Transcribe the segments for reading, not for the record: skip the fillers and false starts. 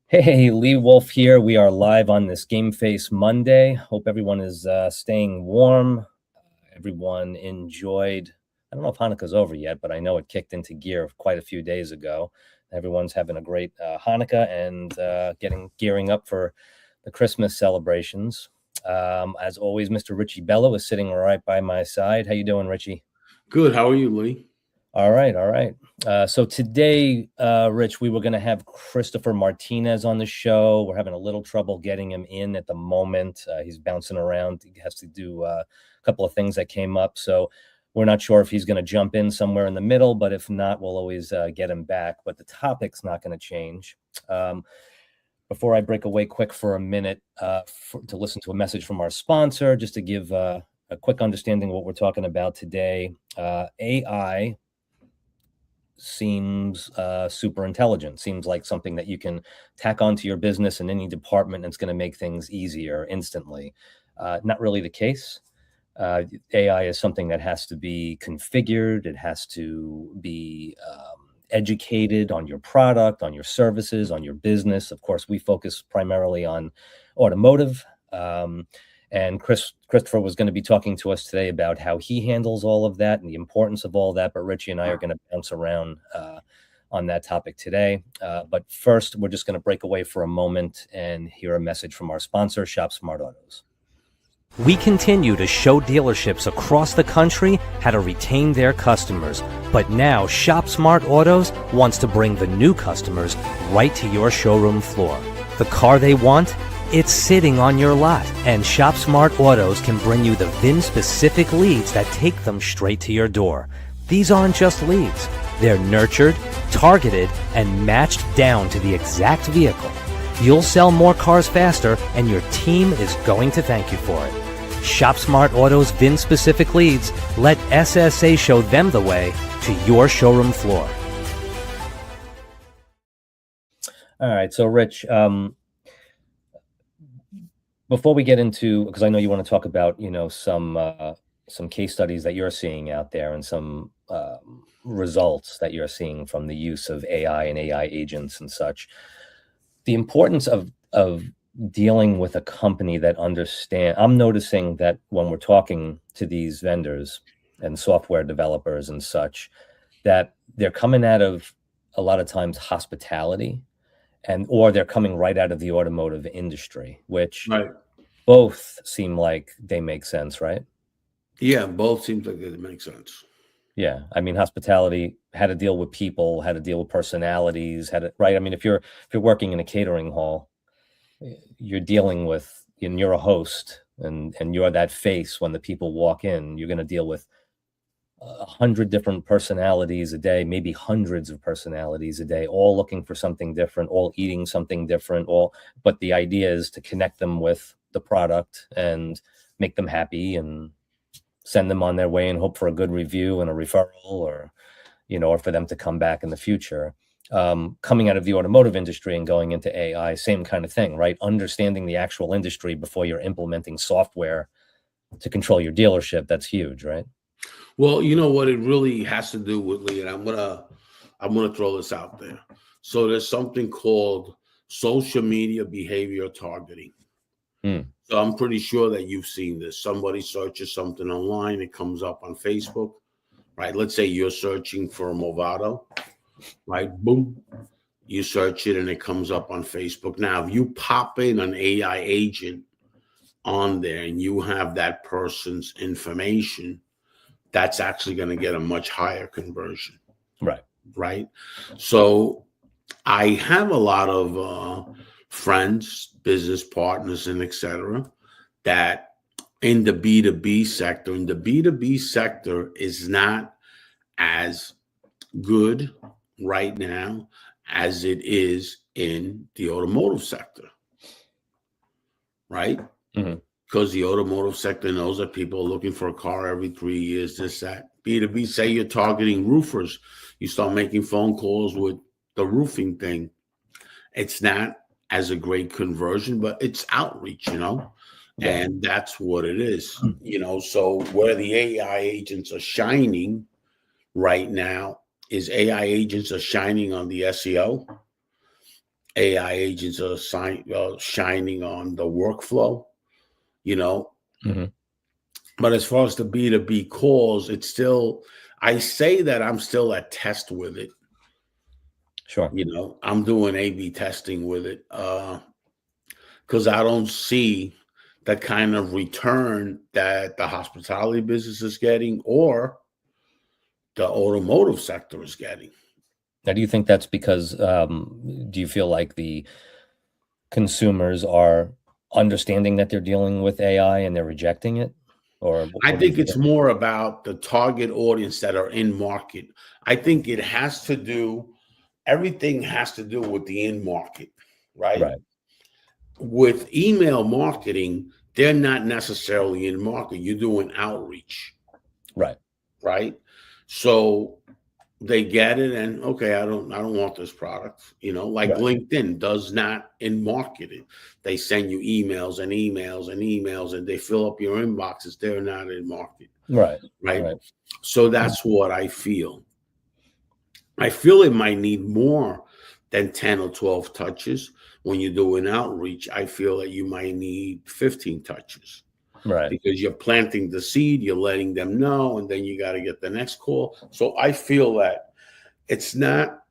Hey, Lee Wolf here. We are live on this Game Face Monday. Hope everyone is staying warm. Everyone enjoyed. I don't know if Hanukkah's over yet, but I know it kicked into gear quite a few days ago. Everyone's having a great Hanukkah and gearing up for the Christmas celebrations. As always, Mr. Richie Bello is sitting right by my side. How you doing, Richie? Good. How are you, Lee? All right, all right. So today, Rich, we were going to have Christopher Martinez on the show. We're having a little trouble getting him in at the moment. He's bouncing around. He has to do a couple of things that came up. So we're not sure if he's going to jump in somewhere in the middle, but if not, we'll always get him back. But the topic's not going to change. Before I break away quick for a minute to listen to a message from our sponsor, just to give a quick understanding of what we're talking about today. AI seems super intelligent, seems like something that you can tack onto your business in any department and it's going to make things easier instantly. Not really the case. AI is something that has to be configured. It has to be educated on your product, on your services, on your business. Of course, we focus primarily on automotive. And Christopher was going to be talking to us today about how he handles all of that and the importance of all that. But Richie and I are going to bounce around on that topic today. But first, we're just going to break away for a moment and hear a message from our sponsor, Shop Smart Autos. We continue to show dealerships across the country how to retain their customers. But now Shop Smart Autos wants to bring the new customers right to your showroom floor. The car they want? It's sitting on your lot, and Shop Smart Autos can bring you the VIN-specific leads that take them straight to your door. These aren't just leads. They're nurtured, targeted, and matched down to the exact vehicle. You'll sell more cars faster, and your team is going to thank you for it. Shop Smart Autos VIN-specific leads. Let SSA show them the way to your showroom floor. All right, so Rich, before we get into, because I know you want to talk about, some case studies that you're seeing out there and some results that you're seeing from the use of AI and AI agents and such. The importance of dealing with a company that I'm noticing that when we're talking to these vendors and software developers and such, that they're coming out of a lot of times hospitality or they're coming right out of the automotive industry, which Right. both seem like they make sense, right? Yeah, both seems like it makes sense. Yeah. I mean, hospitality had to deal with people, had to deal with personalities, right? I mean, if you're working in a catering hall, you're dealing with, and you're a host and you're that face when the people walk in, you're going to deal with 100 different personalities a day, maybe hundreds of personalities a day, all looking for something different, all eating something different, but the idea is to connect them with the product and make them happy and send them on their way and hope for a good review and a referral or for them to come back in the future. Coming out of the automotive industry and going into AI, same kind of thing, right? Understanding the actual industry before you're implementing software to control your dealership. That's huge, right? Well, you know what it really has to do with, Lee, and I'm gonna throw this out there. So there's something called social media behavior targeting. So I'm pretty sure that you've seen this. Somebody searches something online, it comes up on Facebook, right? Let's say you're searching for a Movado, right? Boom. You search it and it comes up on Facebook. Now, if you pop in an AI agent on there and you have that person's information, that's actually going to get a much higher conversion. Right. So I have a lot of friends, business partners, and etc. that in the B2B sector is not as good right now as it is in the automotive sector. Right. Mm-hmm. Because the automotive sector knows that people are looking for a car every 3 years, this, that. B2B, say you're targeting roofers, you start making phone calls with the roofing thing. It's not as a great conversion, but it's outreach, and that's what it is, So where the AI agents are shining right now is AI agents are shining on the SEO AI agents are shining on the workflow, you know. Mhm. But as far as the B2B calls, it's still, I say that I'm still at test with it. Sure. You know, I'm doing A/B testing with it because I don't see the kind of return that the hospitality business is getting or the automotive sector is getting. Now, do you think that's because, do you feel like the consumers are understanding that they're dealing with AI and they're rejecting it? Or I what do you think it's feel? more about the target audience that are in market. I think it has to do, everything has to do with the in market, right? Right, With email marketing, they're not necessarily in market. You're doing outreach, right, right? So they get it and okay, I don't want this product. You know, like right, LinkedIn does not in market it. They send you emails and emails and emails and they fill up your inboxes. They're not in market, right, right? right, So that's what I feel. I feel it might need more than 10 or 12 touches. When you do an outreach, I feel that you might need 15 touches right, because you're planting the seed, you're letting them know, and then you got to get the next call. So I feel that it's not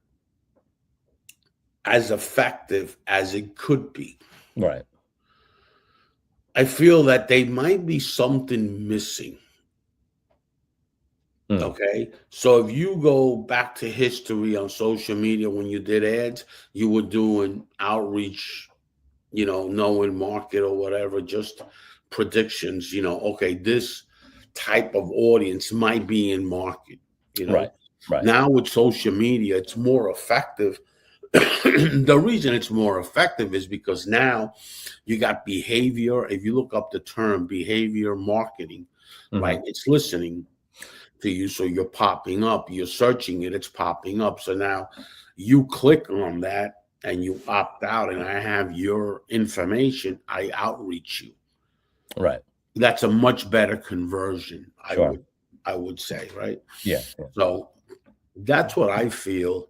as effective as it could be. right. I feel that they might be something missing. Mm, Okay. So if you go back to history on social media, when you did ads, you were doing outreach, you know, knowing market or whatever, just predictions, you know, okay, this type of audience might be in market, you right, know. right. Now with social media, it's more effective. The reason it's more effective is because now you got behavior. If you look up the term behavior marketing, Mhm. right, it's listening to you. So you're popping up, you're searching it, it's popping up. So now you click on that and you opt out, and I have your information, I outreach you. Right. That's a much better conversion, Sure. I would say, right? Yeah, yeah. So that's what I feel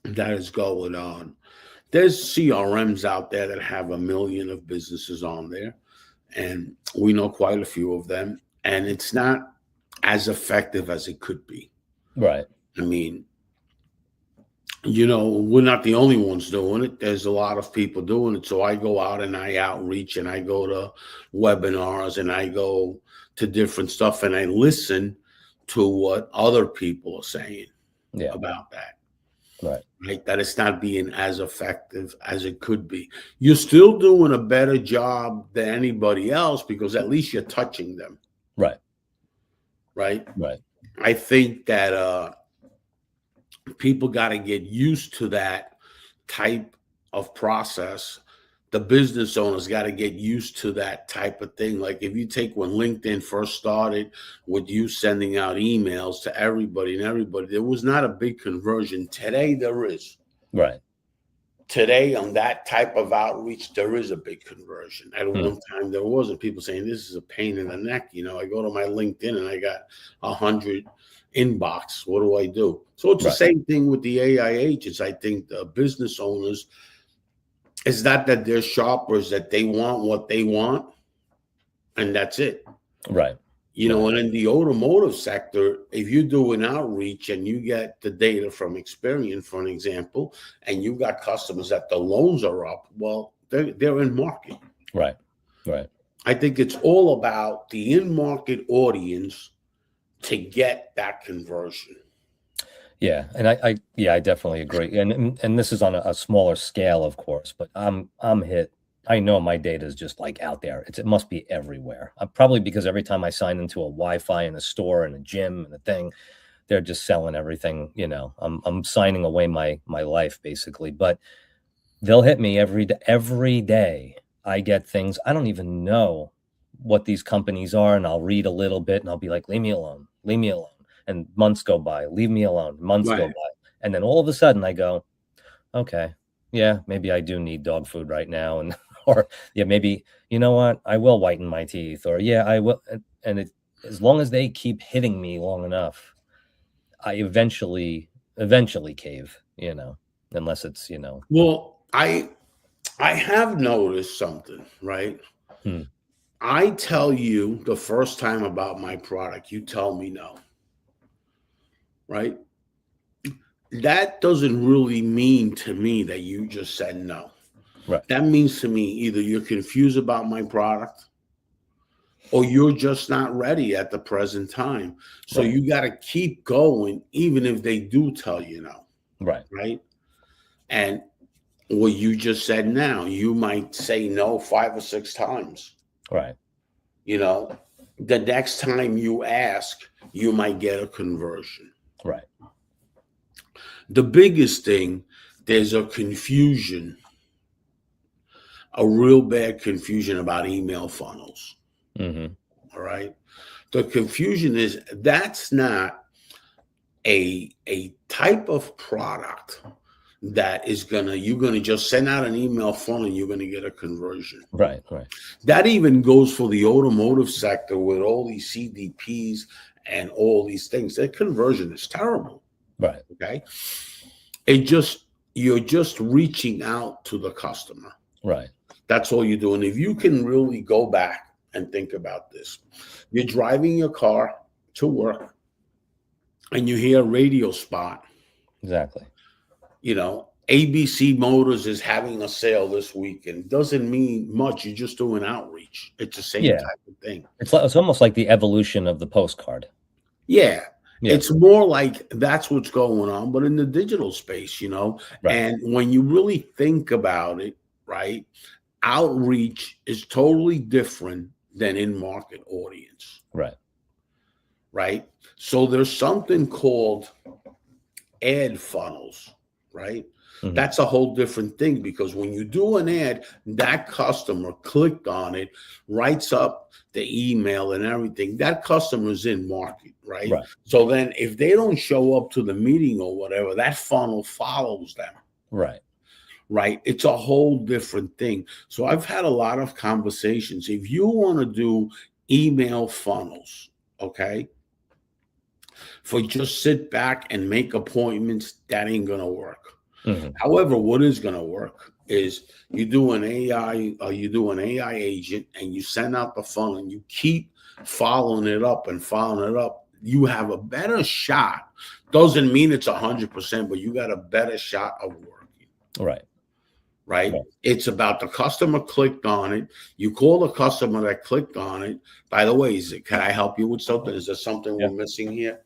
that is going on. There's CRMs out there that have 1 million of businesses on there, and we know quite a few of them, and it's not as effective as it could be. Right. I mean, you know, we're not the only ones doing it. There's a lot of people doing it. So I go out and I outreach and I go to webinars and I go to different stuff and I listen to what other people are saying Yeah. about that. Right. Right? That it's not being as effective as it could be. You're still doing a better job than anybody else because at least you're touching them. Right. Right. Right. I think that people got to get used to that type of process. The business owners got to get used to that type of thing. Like if you take when LinkedIn first started with you sending out emails to everybody and everybody, there was not a big conversion. Today there is. Right. Today on that type of outreach, there is a big conversion. At Hmm. one time there wasn't. People saying this is a pain in the neck. You know, I go to my LinkedIn and I got 100 inbox. What do I do? So it's the Right. same thing with the AI agents. I think the business owners, it's not that they're shoppers, that they want what they want, and that's it. Right. You know, Right. and in the automotive sector, if you do an outreach and you get the data from Experian, for an example, and you got customers that the loans are up, well, they're in market. Right. Right. I think it's all about the in-market audience to get that conversion. Yeah, and I definitely agree. And this is on a smaller scale, of course, but I'm hit. I know my data is just like out there. It must be everywhere. Probably because every time I sign into a Wi-Fi in a store and a gym and a thing, they're just selling everything. You know, I'm signing away my life basically. But they'll hit me every day. I get things I don't even know what these companies are, and I'll read a little bit, and I'll be like, "Leave me alone, leave me alone." And months go by, leave me alone. Months go Right. by, and then all of a sudden, I go, "Okay, yeah, maybe I do need dog food right now," and or yeah, maybe you know what, I will whiten my teeth, or yeah, I will. And it, as long as they keep hitting me long enough, I eventually cave. You know, unless it's Well, I have noticed something, right? Hmm. I tell you the first time about my product, you tell me no, right? That doesn't really mean to me that you just said no. Right. That means to me either you're confused about my product or you're just not ready at the present time. So Right. you got to keep going, even if they do tell you no, Right. right? And what you just said now, you might say no 5 or 6 times. Right. You know, the next time you ask, you might get a conversion. Right. The biggest thing, there's a confusion, a real bad confusion about email funnels. Mm-hmm. All right. The confusion is that's not a type of product that is you're gonna just send out an email funnel and you're gonna get a conversion. Right. Right. That even goes for the automotive sector with all these CDPs and all these things. That conversion is terrible. Right. Okay. You're just reaching out to the customer. Right. That's all you're doing. If you can really go back and think about this, you're driving your car to work and you hear a radio spot, Exactly. you know, ABC Motors is having a sale this weekend. Doesn't mean much. You're just doing outreach. It's the same Yeah. type of thing. It's almost like the evolution of the postcard. Yeah. Yeah. It's more like that's what's going on, but in the digital space, you know, Right. and when you really think about it, right, outreach is totally different than in-market audience, Right. right? So there's something called ad funnels, right? Mhm. That's a whole different thing because when you do an ad, that customer clicked on it, writes up the email and everything. That customer's in market, right? Right. So then if they don't show up to the meeting or whatever, that funnel follows them, Right. right? It's a whole different thing. So I've had a lot of conversations. If you want to do email funnels, okay, for just sit back and make appointments, that ain't going to work. Mhm. However, what is going to work is you do an AI agent and you send out the funnel and you keep following it up and following it up. You have a better shot. Doesn't mean it's 100%, but you got a better shot of working. Right. Right? Right. It's about the customer clicked on it. You call the customer that clicked on it. By the way, can I help you with something? Is there something Yeah. we're missing here?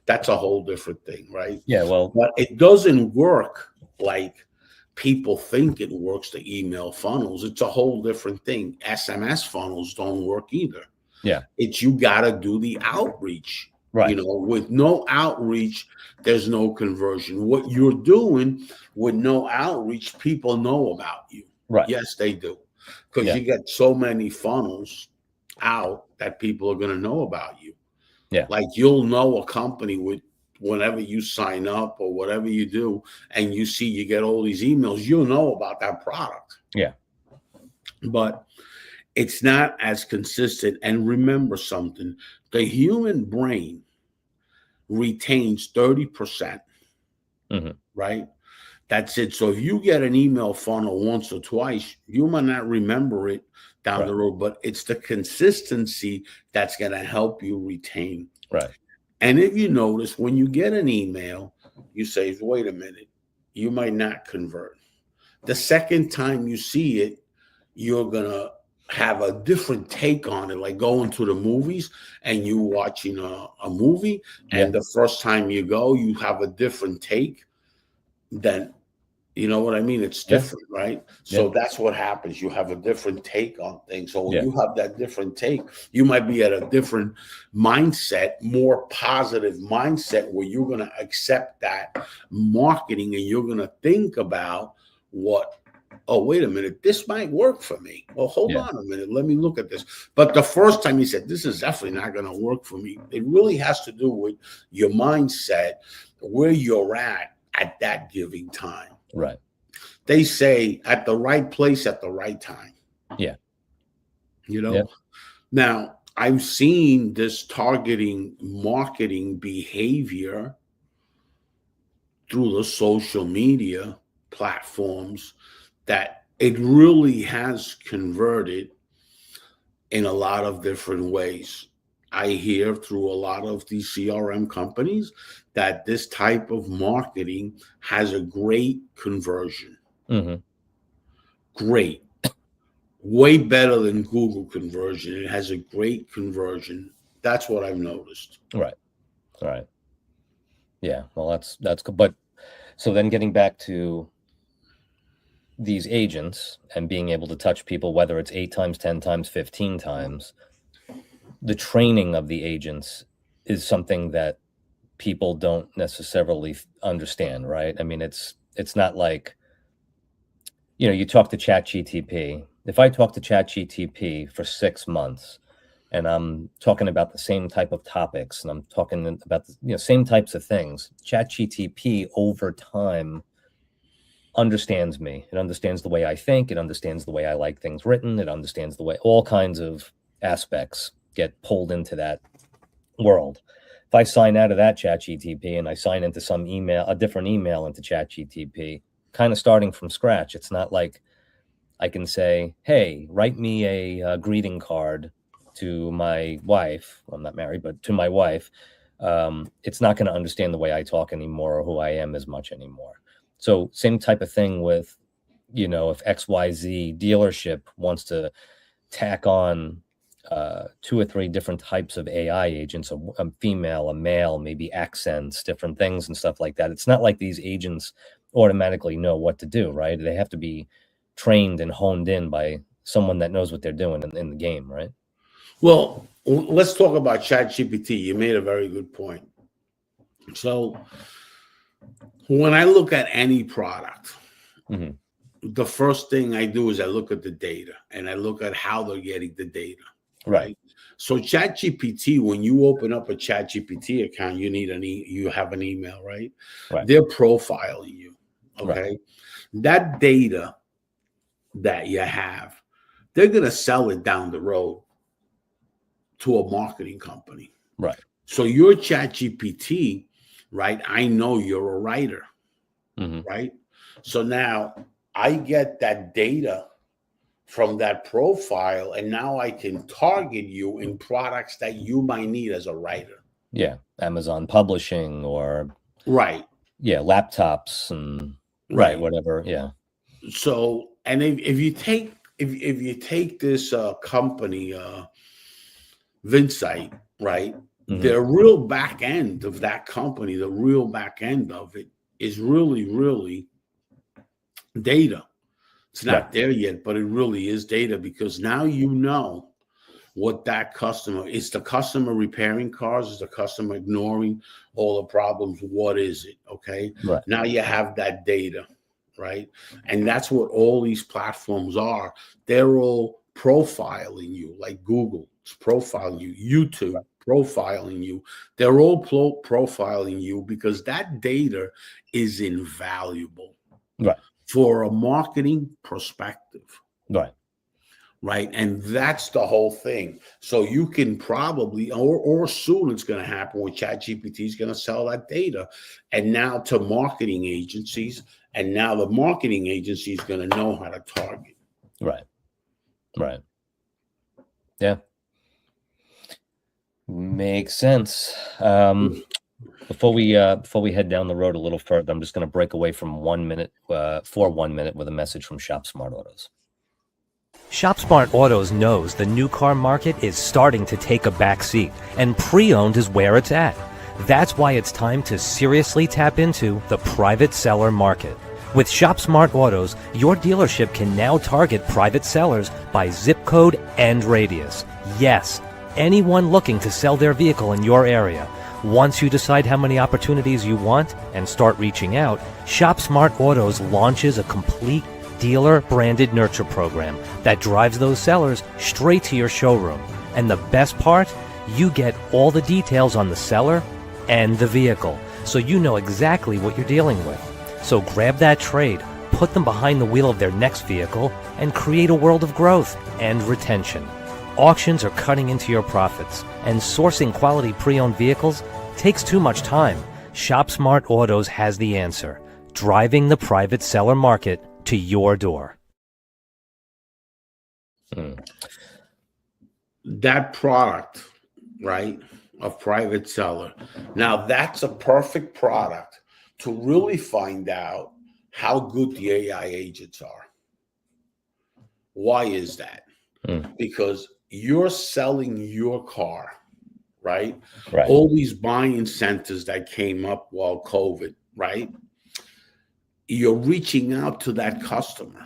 That's a whole different thing, right? Yeah. Well. But it doesn't work like people think it works, the email funnels. It's a whole different thing. SMS funnels don't work either. Yeah. It's you got to do the outreach. Right. You know, with no outreach, there's no conversion. What you're doing with no outreach, people know about you. Right. Yes, they do. Because Yeah. you get so many funnels out that people are going to know about you. Yeah. Like you'll know a company with whenever you sign up or whatever you do, and you see you get all these emails, you'll know about that product. Yeah. But it's not as consistent. And remember something, the human brain retains 30%, Mhm. right? That's it. So if you get an email funnel once or twice, you might not remember it down Right. the road, but it's the consistency that's going to help you retain. Right. And if you notice, when you get an email, you say, wait a minute, you might not convert. The second time you see it, you're going to have a different take on it, like going to the movies and you watching a movie. And the first time you go, you have a different take than, you know what I mean? It's different, right? So that's what happens. You have a different take on things. So when you have that different take, you might be at a different mindset, more positive mindset where you're going to accept that marketing and you're going to think about oh, wait a minute, this might work for me. Well, hold on a minute. Let me look at this. But the first time you said, this is definitely not going to work for me. It really has to do with your mindset, where you're at that giving time. Right. They say at the right place at the right time. Yeah. You know, now I've seen this targeting marketing behavior through the social media platforms that it really has converted in a lot of different ways. I hear through a lot of these CRM companies that this type of marketing has a great conversion. Mm-hmm. Great. Way better than Google conversion. It has a great conversion. That's what I've noticed. Right. Right. Yeah. Well, that's good. But so then getting back to these agents and being able to touch people, whether it's 8 times, 10 times, 15 times, the training of the agents is something that people don't necessarily understand, right? I mean, it's not like, you talk to ChatGTP. If I talk to ChatGTP for 6 months and I'm talking about the same type of topics and I'm talking about the same types of things, ChatGTP over time understands me. It understands the way I think. It understands the way I like things written. It understands the way all kinds of aspects get pulled into that world. If I sign out of that ChatGTP and I sign into a different email into ChatGTP, kind of starting from scratch, it's not like I can say, hey, write me a greeting card to my wife. I'm not married, but to my wife. It's not going to understand the way I talk anymore or who I am as much anymore. So same type of thing with, if XYZ dealership wants to tack on 2 or 3 different types of AI agents, a female, a male, maybe accents, different things and stuff like that. It's not like these agents automatically know what to do, right? They have to be trained and honed in by someone that knows what they're doing in the game, right? Well, let's talk about ChatGPT. You made a very good point. So when I look at any product, Mm-hmm. the first thing I do is I look at the data and I look at how they're getting the data. Right. So ChatGPT, when you open up a ChatGPT account, you have an email, right? Right. They're profiling you. Okay. Right. That data that you have, they're going to sell it down the road to a marketing company. Right. So your ChatGPT, right? I know you're a writer, Mm-hmm. right? So now I get that data from that profile, and now I can target you in products that you might need as a writer. Yeah. Amazon publishing or Right. Yeah. Laptops and right. Whatever. Yeah. So, and if you take this company, Vinsite, right? Mm-hmm. The real back end of that company, the real back end of it is really, really data. It's not there yet, but it really is data, because now you know what that customer is. The customer repairing cars? Is the customer ignoring all the problems? What is it? Okay. Right. Now you have that data, right? And that's what all these platforms are. They're all profiling you, like Google is profiling you, YouTube profiling you. They're all profiling you because that data is invaluable. Right. For a marketing perspective. Right. Right. And that's the whole thing. So you can probably, or soon it's going to happen where ChatGPT is going to sell that data. And now to marketing agencies. And now the marketing agency is going to know how to target. Right. Right. Yeah. Makes sense. Before we head down the road a little further, I'm just going to break away from 1 minute for 1 minute with a message from Shop Smart Autos. Shop Smart Autos knows the new car market is starting to take a back seat, and pre-owned is where it's at. That's why it's time to seriously tap into the private seller market. With Shop Smart Autos, your dealership can now target private sellers by zip code and radius. Yes, anyone looking to sell their vehicle in your area. Once you decide how many opportunities you want and start reaching out, Shop Smart Autos launches a complete dealer-branded nurture program that drives those sellers straight to your showroom. And the best part? You get all the details on the seller and the vehicle, so you know exactly what you're dealing with. So grab that trade, put them behind the wheel of their next vehicle, and create a world of growth and retention. Auctions are cutting into your profits, and sourcing quality pre-owned vehicles takes too much time. Shop Smart Autos has the answer, driving the private seller market to your door. Mm. That product, right, a private seller. Now that's a perfect product to really find out how good the AI agents are. Why is that? Mm. Because you're selling your car, right? Right. All these buying centers that came up while COVID, right? You're reaching out to that customer,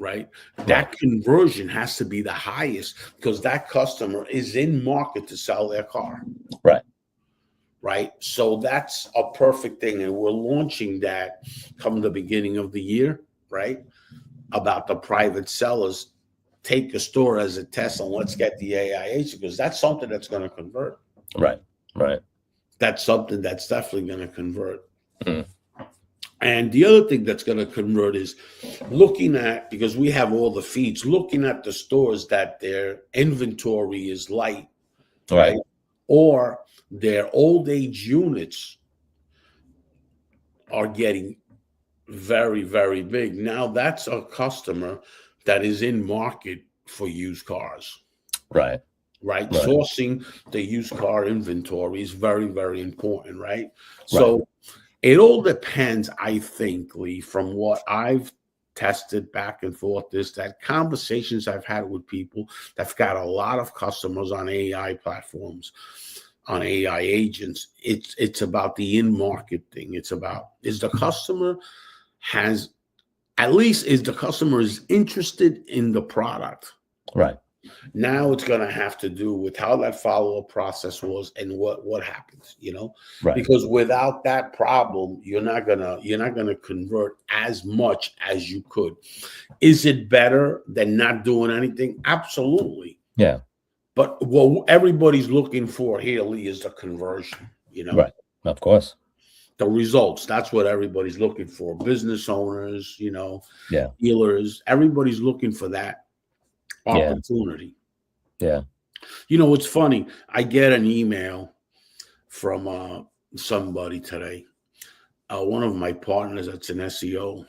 right? That conversion has to be the highest because that customer is in market to sell their car. Right. Right. So that's a perfect thing. And we're launching that come the beginning of the year, right? About the private sellers. Take a store as a test and let's get the AI agent because that's something that's going to convert. Right. Right. That's something that's definitely going to convert. Mm. And the other thing that's going to convert is looking at, because we have all the feeds, looking at the stores that their inventory is light, Right. or their old age units are getting very, very big. Now that's a customer that is in market for used cars. Right. Right. Right. Sourcing the used car inventory is very, very important. Right. So it all depends, I think, Lee, from what I've tested back and forth, is that conversations I've had with people that've got a lot of customers on AI platforms, on AI agents. It's about the in-market thing. It's about, is the customer is interested in the product. Right. Now it's going to have to do with how that follow-up process was and what happens, Right. because without that problem, you're not gonna convert as much as you could. Is it better than not doing anything? Absolutely. Yeah. But what everybody's looking for here, Lee, is the conversion. Right. Of course. The results. That's what everybody's looking for. Business owners, Yeah. dealers. Everybody's looking for that opportunity. Yeah. It's funny. I get an email from somebody today. One of my partners that's an SEO.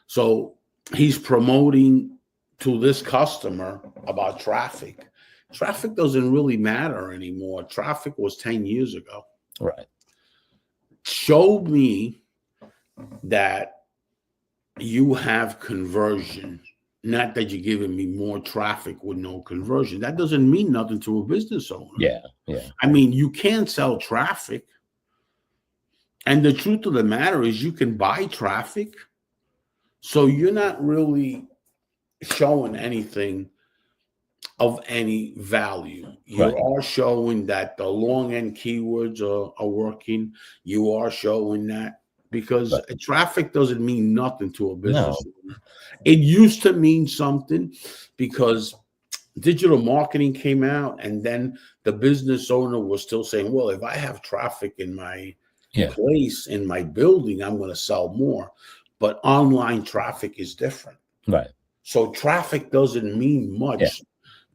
So he's promoting to this customer about traffic. Traffic doesn't really matter anymore. Traffic was 10 years ago. Right. Show me that you have conversion. Not that you're giving me more traffic with no conversion. That doesn't mean nothing to a business owner. Yeah. Yeah. I mean, you can't sell traffic. And the truth of the matter is you can buy traffic. So you're not really showing anything of any value. You are showing that the long end keywords are working. You are showing that. Because traffic doesn't mean nothing to a business owner. It used to mean something because digital marketing came out, and then the business owner was still saying, well, if I have traffic in my place, in my building, I'm going to sell more. But online traffic is different. Right. So traffic doesn't mean much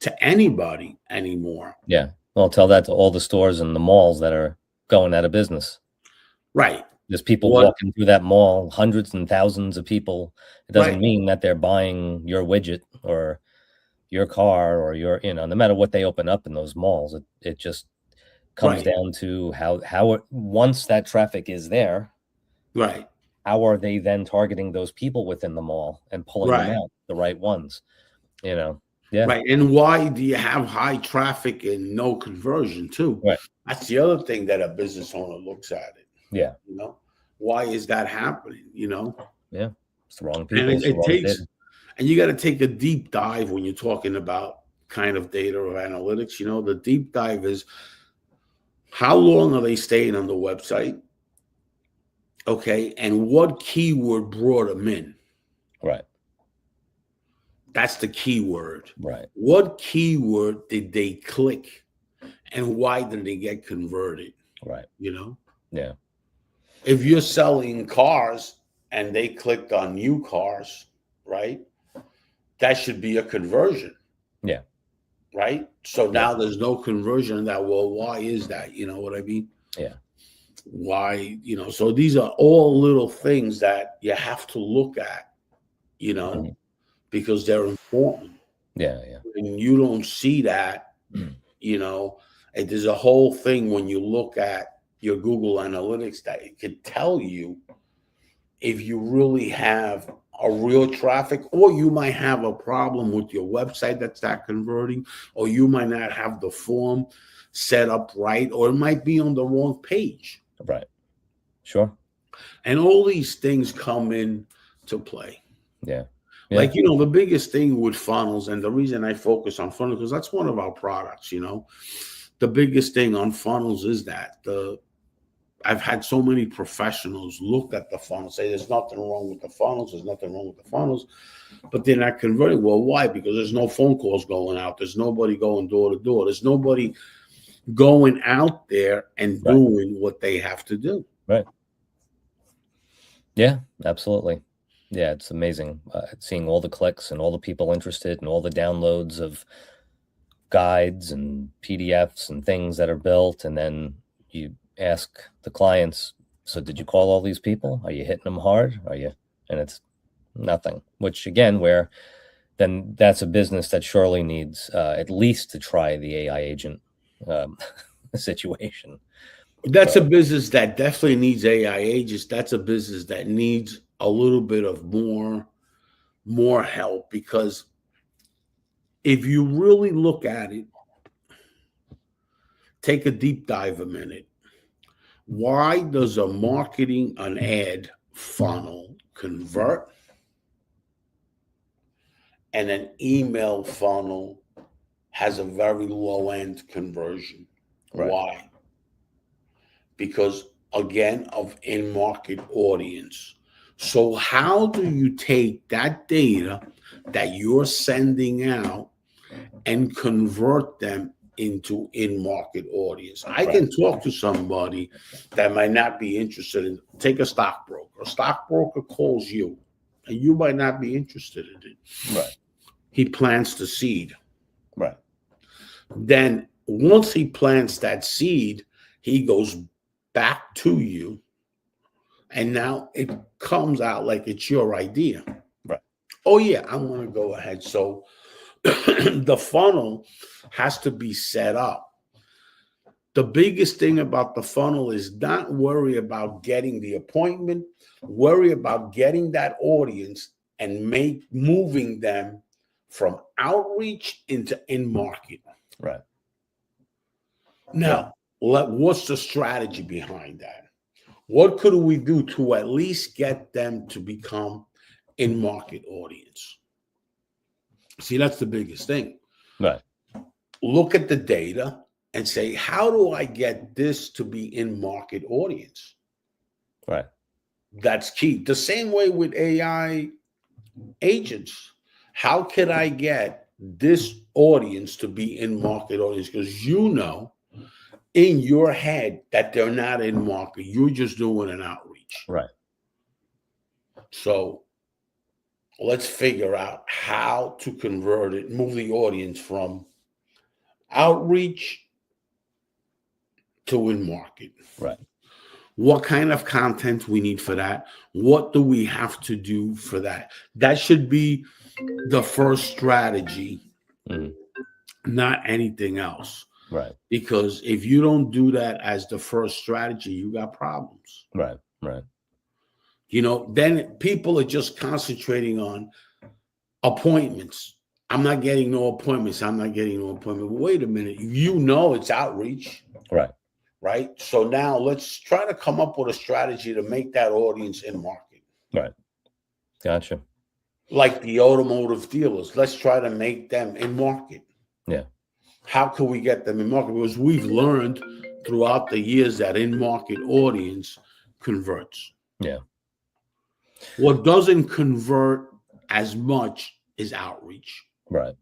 to anybody anymore. Yeah. Well, tell that to all the stores and the malls that are going out of business. Right. There's people walking through that mall, hundreds and thousands of people. It doesn't mean that they're buying your widget or your car or your, no matter what they open up in those malls, it just comes down to how once that traffic is there, right? How are they then targeting those people within the mall and pulling them out, the right ones, Yeah. Right. And why do you have high traffic and no conversion too? Right. That's the other thing that a business owner looks at it. Yeah. Why is that happening? Yeah. It's the wrong people. And it takes, and you got to take a deep dive when you're talking about kind of data or analytics. The deep dive is how long are they staying on the website? Okay. And what keyword brought them in? Right. That's the keyword. Right. What keyword did they click and why did they get converted? Right. Yeah. If you're selling cars and they clicked on new cars, right? That should be a conversion. Yeah. Right. So now there's no conversion in that. Well, why is that? You know what I mean? Yeah. Why, so these are all little things that you have to look at, because they're important. Yeah. Yeah. And you don't see that, you know, and there's a whole thing when you look at your Google Analytics that it could tell you if you really have a real traffic, or you might have a problem with your website that's not converting, or you might not have the form set up right, or it might be on the wrong page. Right. Sure. And all these things come in to play. Yeah. Yeah. Like, you know, the biggest thing with funnels, and the reason I focus on funnels, because that's one of our products, you know, the biggest thing on funnels is that I've had so many professionals look at the funnel, say there's nothing wrong with the funnels, there's nothing wrong with the funnels, but they're not converting. Well, why? Because there's no phone calls going out. There's nobody going door to door. There's nobody going out there and Right. doing what they have to do. Right. Yeah, absolutely. Yeah, it's amazing seeing all the clicks and all the people interested and all the downloads of guides and PDFs and things that are built. And then you ask the clients, so did you call all these people? Are you hitting them hard? Are you? And it's nothing, which again, where then that's a business that surely needs at least to try the AI agent situation. That's a business that definitely needs AI agents. That's a business that needs a little bit of more help, because if you really look at it, take a deep dive a minute. Why does an ad funnel convert and an email funnel has a very low end conversion? Right. Why? Because again, of in-market audience. So how do you take that data that you're sending out and convert them into in-market audience? I can talk to somebody that might not be interested in, take a stockbroker. A stockbroker calls you and you might not be interested in it. Right. He plants the seed. Right. Then once he plants that seed, he goes back to you, and now it comes out like it's your idea. Right. Oh yeah, I'm going to go ahead. So the funnel has to be set up. The biggest thing about the funnel is not worry about getting the appointment, worry about getting that audience and moving them from outreach into in-market. Right. Now, what's the strategy behind that? What could we do to at least get them to become in-market audience? See, that's the biggest thing. Right. Look at the data and say, how do I get this to be in-market audience? Right. That's key. The same way with AI agents. How can I get this audience to be in-market audience? Because you know in your head that they're not in market. You're just doing an outreach. Right. So let's figure out how to convert it, move the audience from outreach to in market. Right. What kind of content we need for that? What do we have to do for that? That should be the first strategy, not anything else. Right. Because if you don't do that as the first strategy, you got problems. Right. Right. You know, then people are just concentrating on appointments. I'm not getting no appointments. I'm not getting no appointment. Wait a minute. You know it's outreach. Right. Right. So now let's try to come up with a strategy to make that audience in market. Right. Gotcha. Like the automotive dealers. Let's try to make them in market. Yeah. How can we get them in market? Because we've learned throughout the years that in market audience converts. Yeah. What doesn't convert as much is outreach. Right.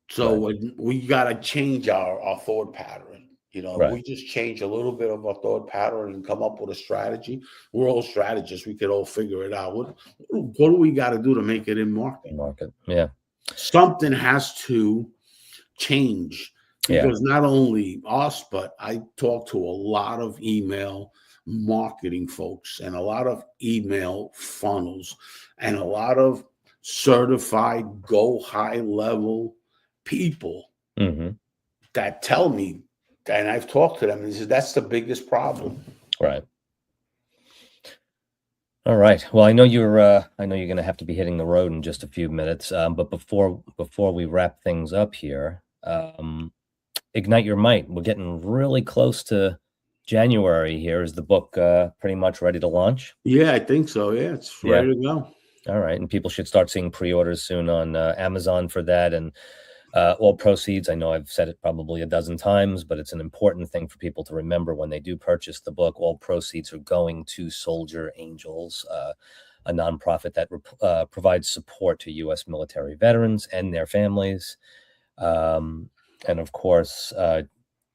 So we got to change our thought pattern. You know, Right. we just change a little bit of our thought pattern and come up with a strategy. We're all strategists. We could all figure it out. What do we got to do to make it in market? Market. Yeah. Something has to change, because not only us, but I talk to a lot of email marketing folks and a lot of email funnels and a lot of certified, go high level people Hmm. that tell me, and I've talked to them, and they said that's the biggest problem. Right. All right. Well, I know you're going to have to be hitting the road in just a few minutes. But before we wrap things up here, Ignite Your Might. We're getting really close to January here. Is the book pretty much ready to launch? Yeah, I think so. Yeah, it's Yeah. ready to go. All right. And people should start seeing pre-orders soon on Amazon for that. And all proceeds, I know I've said it probably a dozen times, but it's an important thing for people to remember when they do purchase the book. All proceeds are going to Soldier Angels, a nonprofit that provides support to U.S. military veterans and their families. And of course,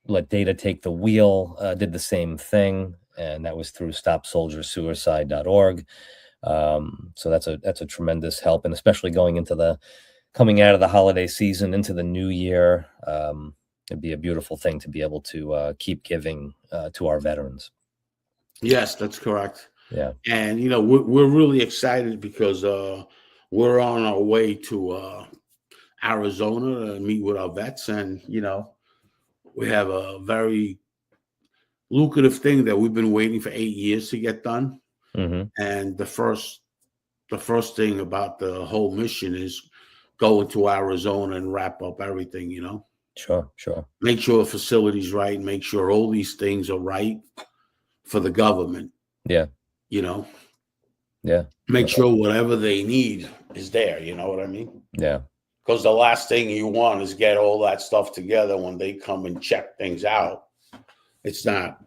Let Data Take the Wheel did the same thing, and that was through StopSoldierSuicide.org. So that's a tremendous help, and especially coming out of the holiday season into the new year, it'd be a beautiful thing to be able to keep giving to our veterans. Yes, that's correct. Yeah. And we're really excited because we're on our way to Arizona to meet with our vets, and we have a very lucrative thing that we've been waiting for 8 years to get done. Mm-hmm. And the first thing about the whole mission is going to Arizona and wrap up everything. Sure. Make sure the facility's right. Make sure all these things are right for the government. Yeah. Yeah. Make sure whatever they need is there. You know what I mean? Yeah. Because the last thing you want is get all that stuff together when they come and check things out. It's not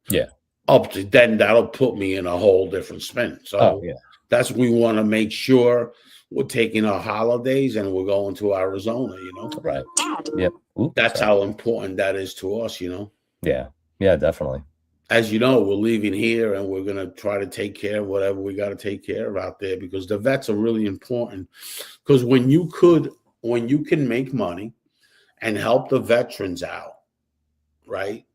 Yeah. up to then. That'll put me in a whole different spin. So that's we want to make sure we're taking our holidays and we're going to Arizona, Right. Yep. Oops, that's sorry. how important that is to us, Yeah. Yeah, definitely. As you know, we're leaving here and we're going to try to take care of whatever we got to take care of out there, because the vets are really important. Because when you can make money and help the veterans out, right,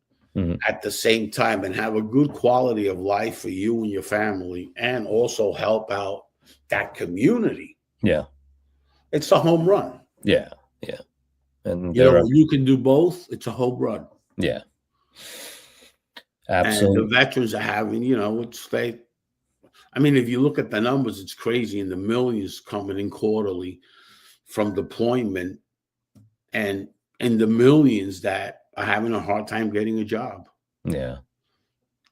at the same time, and have a good quality of life for you and your family, and also help out that community. Yeah. It's a home run. Yeah. Yeah. And when you can do both, it's a home run. Yeah. Absolutely. And the veterans are having, if you look at the numbers, it's crazy, and the millions coming in quarterly from deployment, and in the millions that are having a hard time getting a job. Yeah.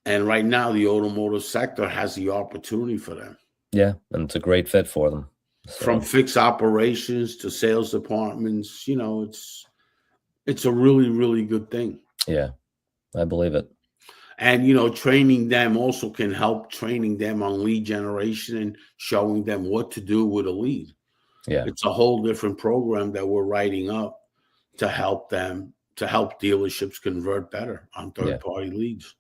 And right now, the automotive sector has the opportunity for them. Yeah, and it's a great fit for them. So. From fixed operations to sales departments, it's a really, really good thing. Yeah, I believe it. And, training them also can help training them on lead generation and showing them what to do with a lead. Yeah. It's a whole different program that we're writing up to help them, to help dealerships convert better on third-party leads.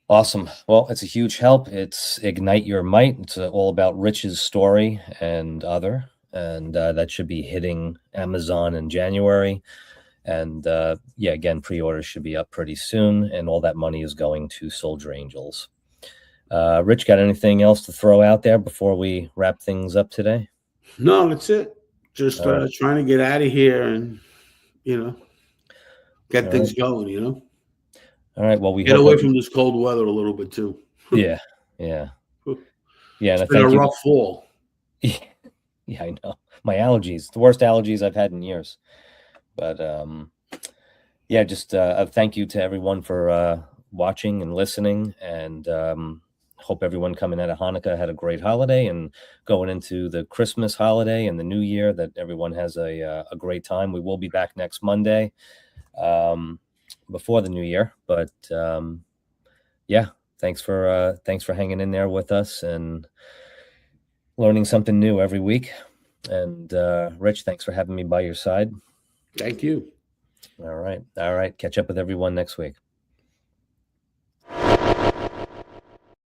Awesome. Well, it's a huge help. It's Ignite Your Might. It's all about Rich's story and that should be hitting Amazon in January. And again, pre-orders should be up pretty soon, and all that money is going to Soldier Angels. Rich, got anything else to throw out there before we wrap things up today? No, that's it. Just trying to get out of here and, get things going, All right. Well, we get away from this cold weather a little bit too. Yeah. And it's been a rough fall. Yeah, I know. My allergies, the worst allergies I've had in years. But just a thank you to everyone for watching and listening, and hope everyone coming out of Hanukkah had a great holiday, and going into the Christmas holiday and the New Year, that everyone has a great time. We will be back next Monday before the New Year, but thanks for hanging in there with us and learning something new every week. And Rich, thanks for having me by your side. Thank you. All right. Catch up with everyone next week.